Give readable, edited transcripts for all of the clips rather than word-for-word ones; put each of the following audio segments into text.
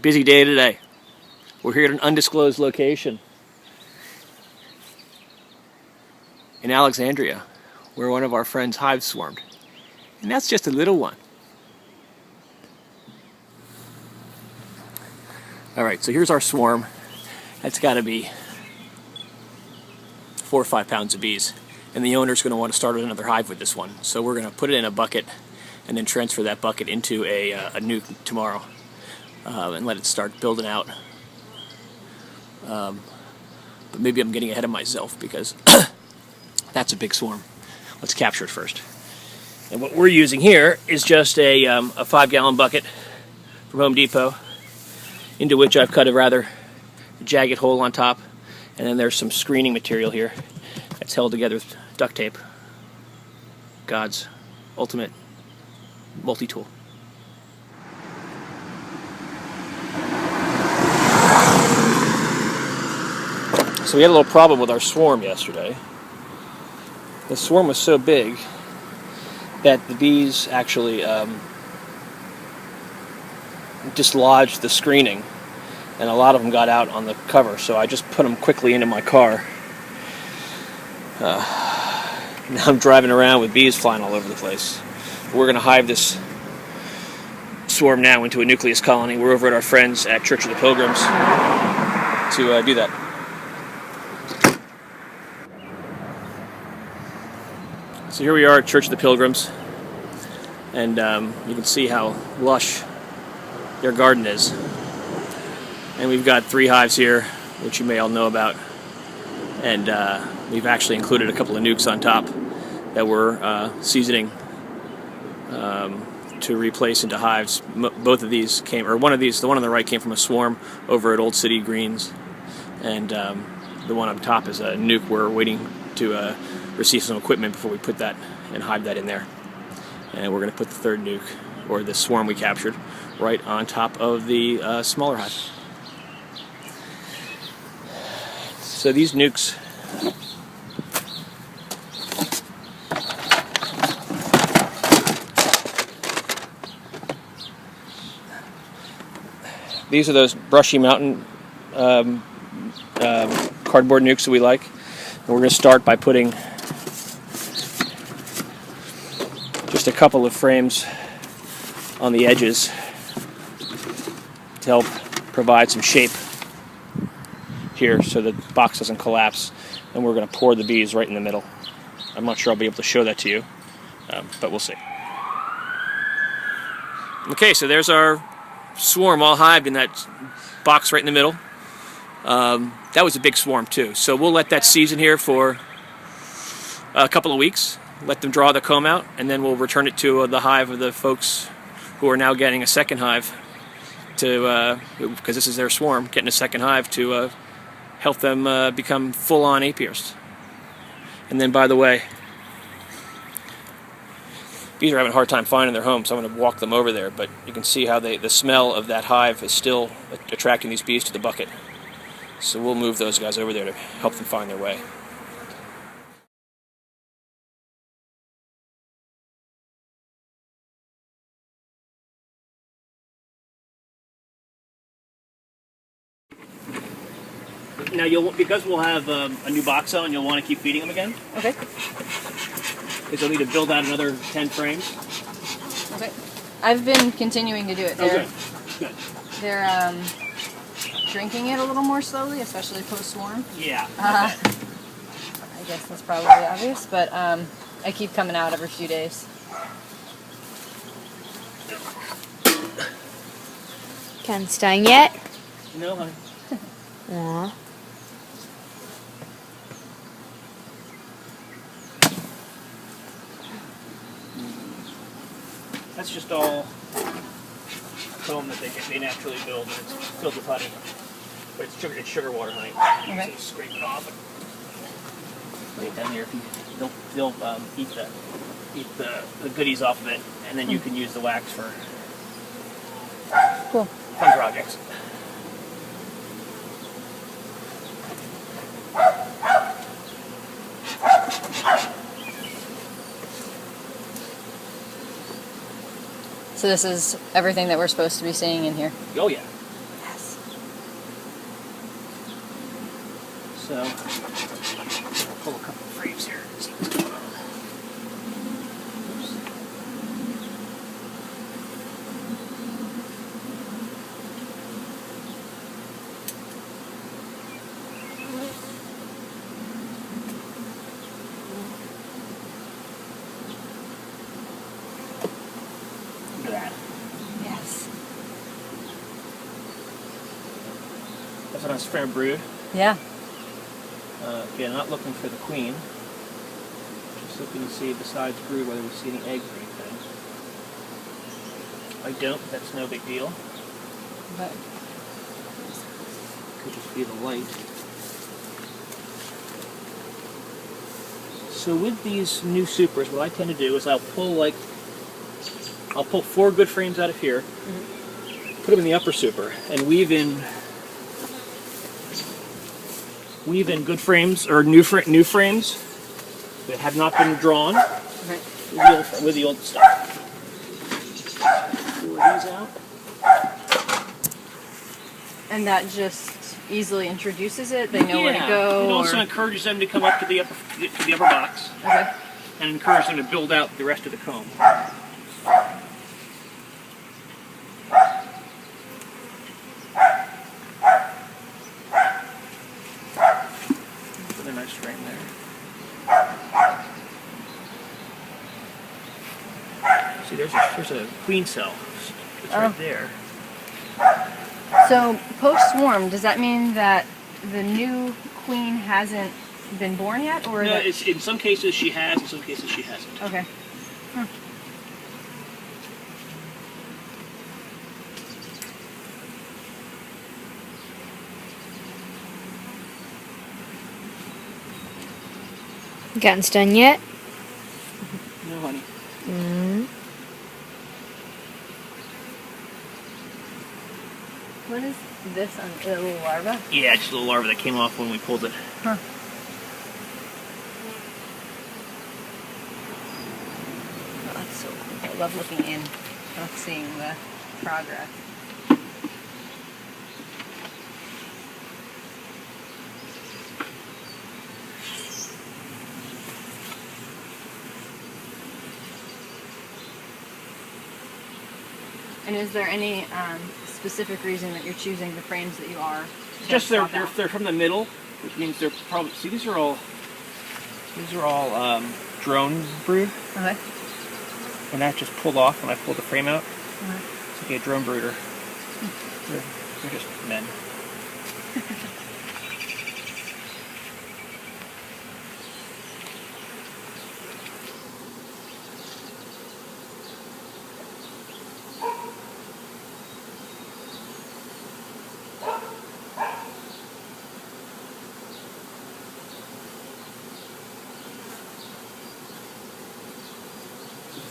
Busy day today. We're here at an undisclosed location in Alexandria, where one of our friends' hives swarmed. And that's just a little one. Alright, so here's our swarm. That's got to be 4 or 5 pounds of bees. And the owner's going to want to start another hive with this one. So we're going to put it in a bucket and then transfer that bucket into a nuke tomorrow. And let it start building out. But maybe I'm getting ahead of myself because that's a big swarm. Let's capture it first. And what we're using here is just a 5-gallon bucket from Home Depot, into which I've cut a rather jagged hole on top, and then there's some screening material here that's held together with duct tape. God's ultimate multi-tool. So we had a little problem with our swarm yesterday. The swarm was so big that the bees actually dislodged the screening, and a lot of them got out on the cover, so I just put them quickly into my car. Now I'm driving around with bees flying all over the place. We're going to hive this swarm now into a nucleus colony. We're over at our friends at Church of the Pilgrims to do that. So here we are at Church of the Pilgrims, and you can see how lush their garden is. And we've got 3 hives here, which you may all know about, and we've actually included a couple of nukes on top that we're seasoning to replace into hives. Both of these came, or one of these, the one on the right came from a swarm over at Old City Greens, and the one up top is a nuke. We're waiting to receive some equipment before we put that and hive that in there. And we're going to put the 3rd nuke, or the swarm we captured, right on top of the smaller hive. So these nukes these are those brushy mountain cardboard nukes that we like. And we're going to start by putting just a couple of frames on the edges to help provide some shape here so the box doesn't collapse. And we're going to pour the bees right in the middle. I'm not sure I'll be able to show that to you, but we'll see. Okay, so there's our swarm all hived in that box right in the middle. That was a big swarm too, so we'll let that season here for a couple of weeks, let them draw the comb out, and then we'll return it to the hive of the folks who are now getting a second hive to, because this is their swarm, getting a second hive to help them become full-on apiarists. And then, by the way, bees are having a hard time finding their home, so I'm going to walk them over there, but you can see how the smell of that hive is still attracting these bees to the bucket. So we'll move those guys over there to help them find their way. Now, because we'll have a new box on, you'll want to keep feeding them again. Okay. Because you'll need to build out another 10 frames. Okay. I've been continuing to do it. Good. They're drinking it a little more slowly, especially post-swarm. Yeah. I guess that's probably obvious, but I keep coming out every few days. Ken stung yet? No, honey. Aww. That's just all comb that they naturally build, and it's filled with honey. But it's sugar water honey. Okay. So you scrape it off and lay it down here. They'll eat the goodies off of it, and then you can use the wax for Cool. fun projects. So this is everything that we're supposed to be seeing in here. Oh yeah. transparent brood. Yeah. Again, not looking for the queen. Just looking to see besides brood whether we see any eggs or anything. If I don't, that's no big deal. But Could just be the light. So with these new supers, what I tend to do is I'll pull 4 good frames out of here, put them in the upper super, and weave in good frames or new frames that have not been drawn okay. with the old stuff. Pull these out. And that just easily introduces it. They know where to Yeah. go. It also or- encourages them to come up to the upper box Okay. and encourage them to build out the rest of the comb. Put a nice frame there. See, there's a queen cell. It's Oh. right there. So post-swarm, does that mean that the new queen hasn't been born yet, or No, that... it's, in some cases she has, in some cases she hasn't. Okay. Gotten stung yet? No, honey. Mm. What is this? A little larva? Yeah, just a little larva that came off when we pulled it. Huh. Oh, that's so cool. I love looking in, not seeing the progress. And is there any specific reason that you're choosing the frames that you are? to Just they're swap out? they're from the middle, which means they're probably. See, these are all drone brood, Okay. and that just pulled off when I pulled the frame out. Uh-huh. It's like a drone brooder. They're just men.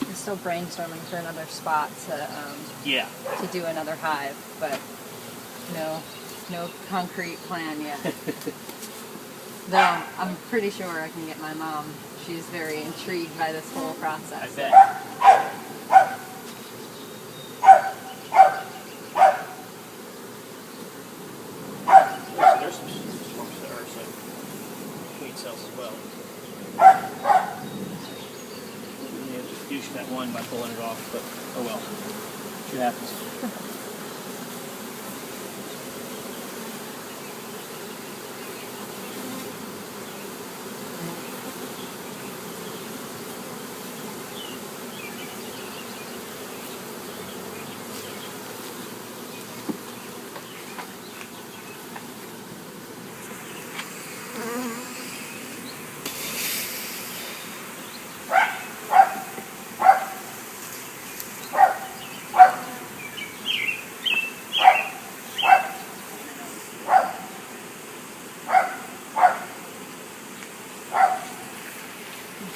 I'm still brainstorming for another spot Yeah. to do another hive, but no concrete plan yet. Though I'm pretty sure I can get my mom. She's very intrigued by this whole I process. bet. There's some swarms that are some queen cells as well. Yeah, just douche that one by pulling it off, but oh well. Shit happens.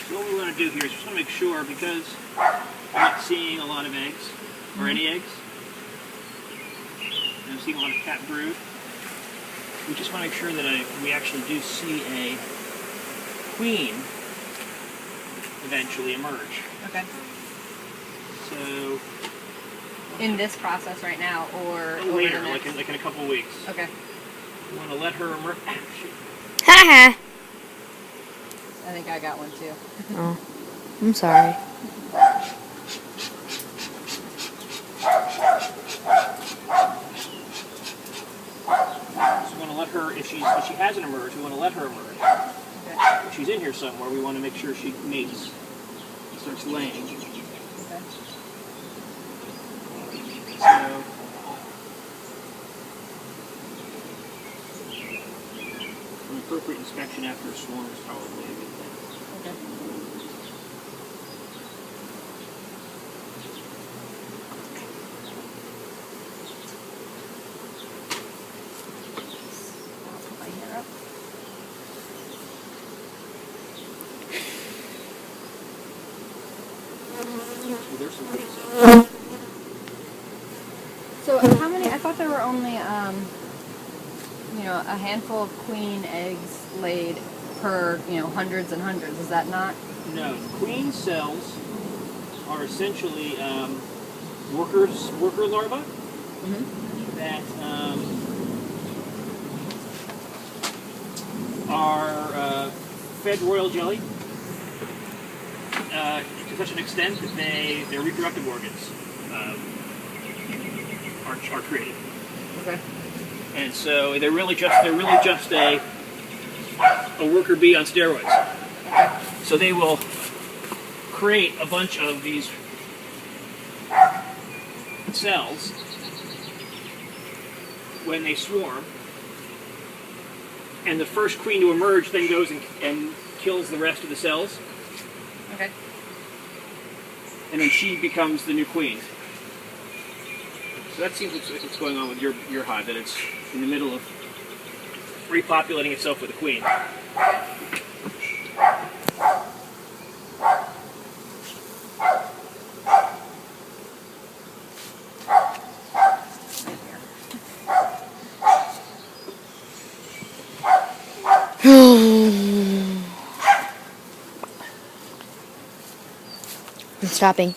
So what we want to do here is just want to make sure, because we're not seeing a lot of eggs, or any eggs, and I'm seeing a lot of cat brood, we just want to make sure that we actually do see a queen eventually emerge. Okay. So, In this process right now, or over later, the next... like in a couple of weeks. Okay. We want to let her emerge. Haha. I think I got one too. Oh, I'm sorry. So we want to let her, if she hasn't emerged, we want to let her emerge. Okay. If she's in here somewhere, we want to make sure she mates and starts laying. Okay. So, appropriate inspection after a swarm is probably a good thing. Okay. I'll put my hair up. Well, there's some queen cells. So how many? I thought there were only, a handful of queen eggs laid per, hundreds and hundreds. Is that not? No, queen cells are essentially worker larvae that are fed royal jelly to such an extent that their reproductive organs are created. Okay. And so they're really just a worker bee on steroids. So they will create a bunch of these cells when they swarm, and the first queen to emerge then goes and kills the rest of the cells, Okay. and then she becomes the new queen. So that seems like what's going on with your hive, that it's in the middle of repopulating itself with a queen. I'm stopping.